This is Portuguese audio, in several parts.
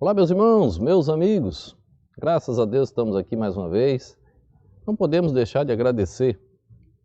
Olá, meus irmãos, meus amigos. Graças a Deus estamos aqui mais uma vez. Não podemos deixar de agradecer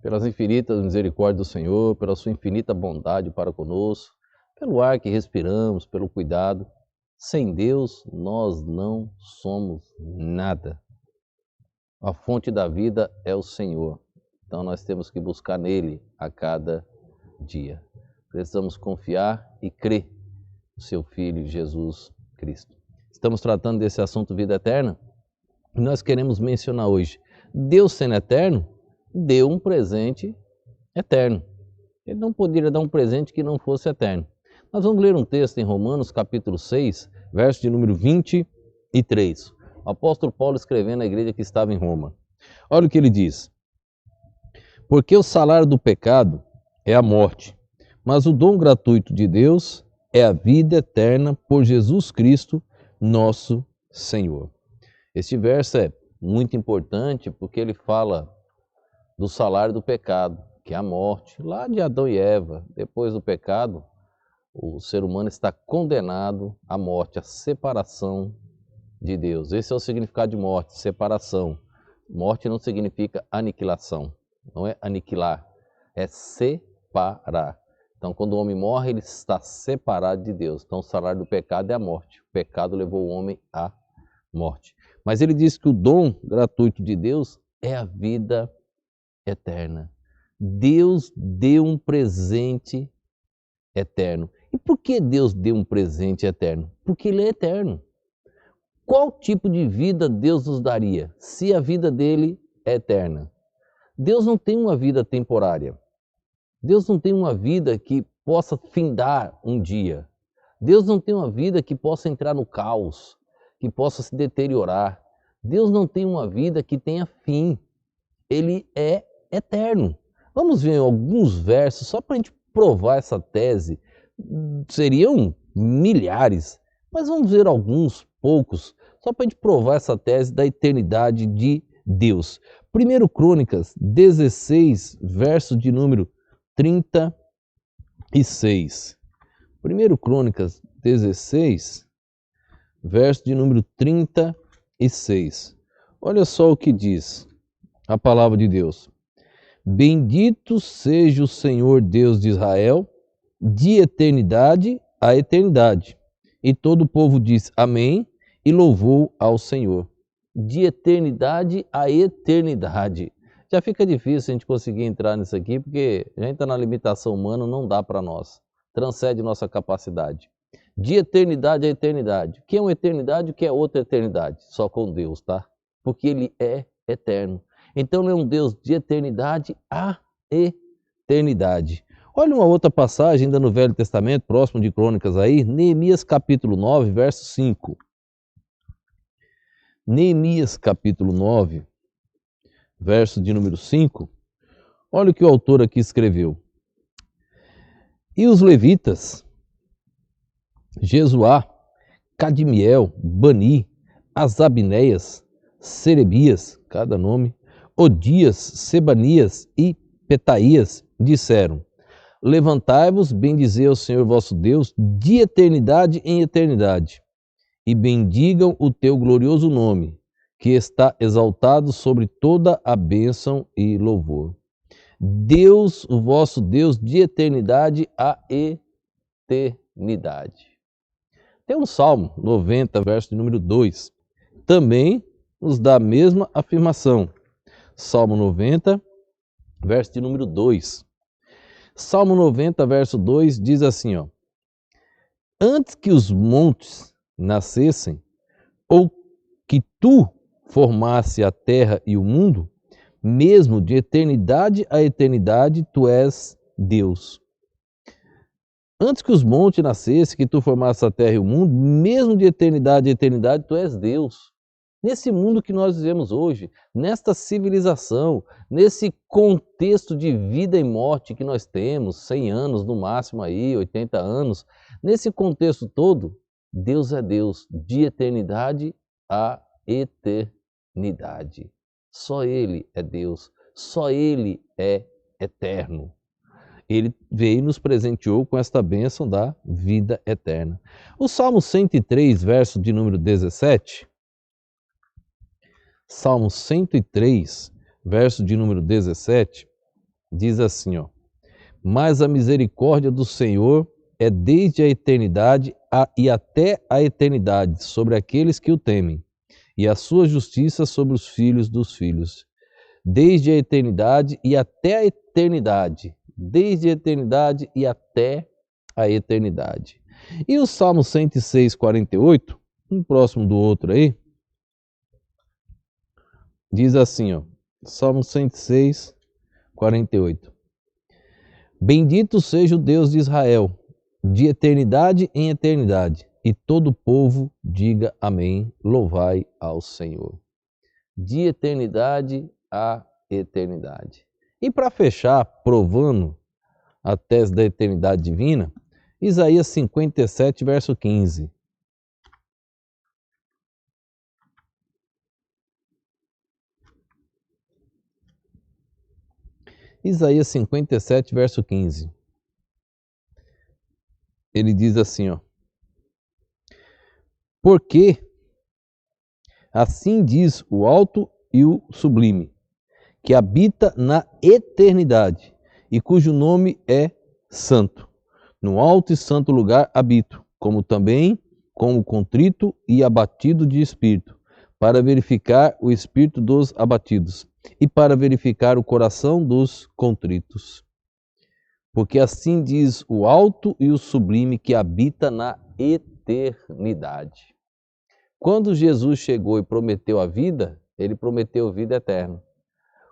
pelas infinitas misericórdias do Senhor, pela sua infinita bondade para conosco, pelo ar que respiramos, pelo cuidado. Sem Deus, nós não somos nada. A fonte da vida é o Senhor. Então nós temos que buscar nele a cada dia. Precisamos confiar e crer no seu Filho Jesus Cristo. Estamos tratando desse assunto vida eterna e nós queremos mencionar hoje. Deus, sendo eterno, deu um presente eterno. Ele não poderia dar um presente que não fosse eterno. Nós vamos ler um texto em Romanos capítulo 6, verso de número 23. O apóstolo Paulo escrevendo à igreja que estava em Roma. Olha o que ele diz. Porque o salário do pecado é a morte, mas o dom gratuito de Deus é a vida eterna por Jesus Cristo, nosso Senhor. Este verso é muito importante porque ele fala do salário do pecado, que é a morte, lá de Adão e Eva. Depois do pecado, o ser humano está condenado à morte, à separação de Deus. Esse é o significado de morte, separação. Morte não significa aniquilação, não é aniquilar, é separar. Então, quando o homem morre, ele está separado de Deus. Então, o salário do pecado é a morte. O pecado levou o homem à morte. Mas ele diz que o dom gratuito de Deus é a vida eterna. Deus deu um presente eterno. E por que Deus deu um presente eterno? Porque Ele é eterno. Qual tipo de vida Deus nos daria se a vida dele é eterna? Deus não tem uma vida temporária. Deus não tem uma vida que possa findar um dia. Deus não tem uma vida que possa entrar no caos, que possa se deteriorar. Deus não tem uma vida que tenha fim. Ele é eterno. Vamos ver alguns versos só para a gente provar essa tese. Seriam milhares, mas vamos ver alguns, poucos, só para a gente provar essa tese da eternidade de Deus. 1 Crônicas 16, verso de número 36. 1 Crônicas 16, verso de número 36. Olha só o que diz a palavra de Deus. Bendito seja o Senhor Deus de Israel, de eternidade a eternidade. E todo o povo diz amém e louvou ao Senhor. De eternidade a eternidade. Já fica difícil a gente conseguir entrar nisso aqui, porque a gente está na limitação humana, não dá para nós. Transcende nossa capacidade. De eternidade a eternidade. O que é uma eternidade e o que é outra eternidade? Só com Deus, tá? Porque Ele é eterno. Então Ele é um Deus de eternidade a eternidade. Olha uma outra passagem ainda no Velho Testamento, próximo de Crônicas aí, Neemias capítulo 9, verso 5. Neemias capítulo 9, verso de número 5. Olha o que o autor aqui escreveu. E os levitas, Jesuá, Cadmiel, Bani, Asabneias, Serebias, cada nome, Odias, Sebanias e Petaías, disseram: levantai-vos, bendizei ao Senhor vosso Deus, de eternidade em eternidade, e bendigam o teu glorioso nome, que está exaltado sobre toda a bênção e louvor. Deus, o vosso Deus, de eternidade a eternidade. Tem um Salmo 90, verso de número 2, também nos dá a mesma afirmação. Salmo 90, verso de número 2. Salmo 90, verso 2 diz assim, ó: antes que os montes nascessem, ou que tu formasse a terra e o mundo, mesmo de eternidade a eternidade, tu és Deus. Antes que os montes nascessem, que tu formasse a terra e o mundo, mesmo de eternidade a eternidade, tu és Deus. Nesse mundo que nós vivemos hoje, nesta civilização, nesse contexto de vida e morte que nós temos, 100 anos no máximo aí, 80 anos, nesse contexto todo, Deus é Deus, de eternidade a eternidade. Só Ele é Deus, só Ele é eterno. Ele veio e nos presenteou com esta bênção da vida eterna. O Salmo 103, verso de número 17. Salmo 103, verso de número 17, diz assim, ó: mas a misericórdia do Senhor é desde a eternidade e até a eternidade sobre aqueles que o temem, e a sua justiça sobre os filhos dos filhos. Desde a eternidade e até a eternidade. Desde a eternidade e até a eternidade. E o Salmo 106, 48, um próximo do outro aí, diz assim, ó, Salmo 106, 48. Bendito seja o Deus de Israel, de eternidade em eternidade, e todo o povo diga amém, louvai ao Senhor. De eternidade a eternidade. E para fechar, provando a tese da eternidade divina, Isaías 57, verso 15. Isaías 57, verso 15. Ele diz assim, ó: porque assim diz o alto e o sublime, que habita na eternidade e cujo nome é santo. No alto e santo lugar habito, como também como contrito e abatido de espírito, para verificar o espírito dos abatidos e para verificar o coração dos contritos. Porque assim diz o alto e o sublime, que habita na eternidade. Quando Jesus chegou e prometeu a vida, ele prometeu vida eterna.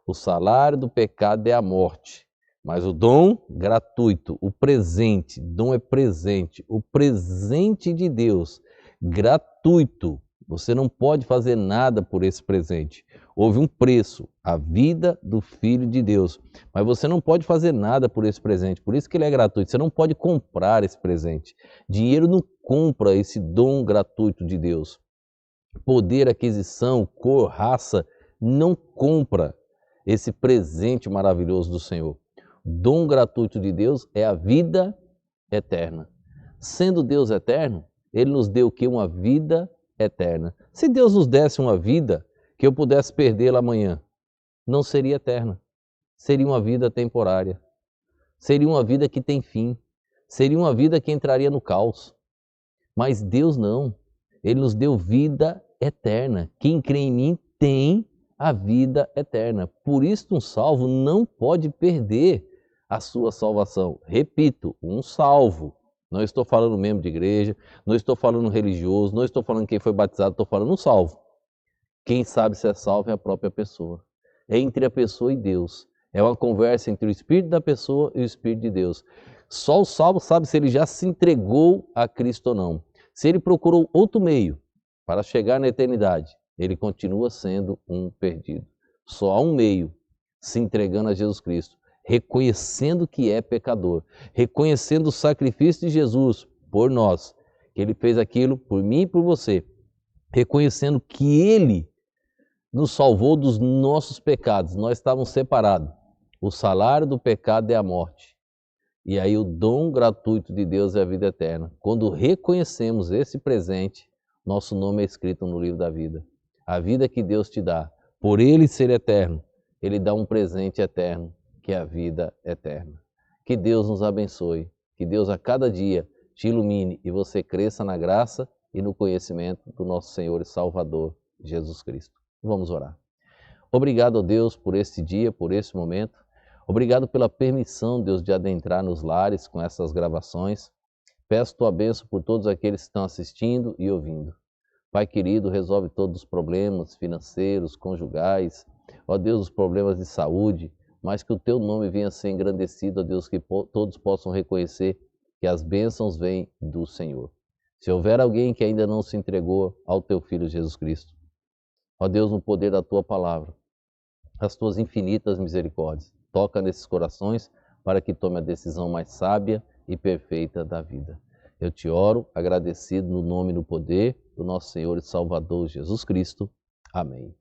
O salário do pecado é a morte, mas o dom gratuito, o presente, dom é presente, o presente de Deus, gratuito. Você não pode fazer nada por esse presente. Houve um preço, a vida do Filho de Deus, mas você não pode fazer nada por esse presente, por isso que ele é gratuito. Você não pode comprar esse presente. Dinheiro não compra esse dom gratuito de Deus. Poder, aquisição, cor, raça, não compra esse presente maravilhoso do Senhor. O dom gratuito de Deus é a vida eterna. Sendo Deus eterno, Ele nos deu o quê? Uma vida eterna. Se Deus nos desse uma vida que eu pudesse perdê-la amanhã, não seria eterna. Seria uma vida temporária. Seria uma vida que tem fim. Seria uma vida que entraria no caos. Mas Deus não. Ele nos deu vida eterna. Quem crê em mim tem a vida eterna. Por isso, um salvo não pode perder a sua salvação. Repito, um salvo. Não estou falando membro de igreja, não estou falando religioso, não estou falando quem foi batizado, estou falando um salvo. Quem sabe se é salvo é a própria pessoa. É entre a pessoa e Deus. É uma conversa entre o espírito da pessoa e o espírito de Deus. Só o salvo sabe se ele já se entregou a Cristo ou não. Se ele procurou outro meio para chegar na eternidade, ele continua sendo um perdido. Só há um meio, se entregando a Jesus Cristo, reconhecendo que é pecador, reconhecendo o sacrifício de Jesus por nós, que ele fez aquilo por mim e por você, reconhecendo que ele nos salvou dos nossos pecados, nós estávamos separados. O salário do pecado é a morte. E aí o dom gratuito de Deus é a vida eterna. Quando reconhecemos esse presente, nosso nome é escrito no livro da vida. A vida que Deus te dá, por Ele ser eterno, Ele dá um presente eterno, que é a vida eterna. Que Deus nos abençoe, que Deus a cada dia te ilumine e você cresça na graça e no conhecimento do nosso Senhor e Salvador, Jesus Cristo. Vamos orar. Obrigado a Deus por este dia, por esse momento. Obrigado pela permissão, Deus, de adentrar nos lares com essas gravações. Peço tua bênção por todos aqueles que estão assistindo e ouvindo. Pai querido, resolve todos os problemas financeiros, conjugais, ó Deus, os problemas de saúde, mas que o teu nome venha a ser engrandecido, ó Deus, que todos possam reconhecer que as bênçãos vêm do Senhor. Se houver alguém que ainda não se entregou ao teu Filho Jesus Cristo, ó Deus, no poder da tua palavra, as tuas infinitas misericórdias, toca nesses corações para que tome a decisão mais sábia e perfeita da vida. Eu te oro, agradecido no nome e no poder do nosso Senhor e Salvador Jesus Cristo. Amém.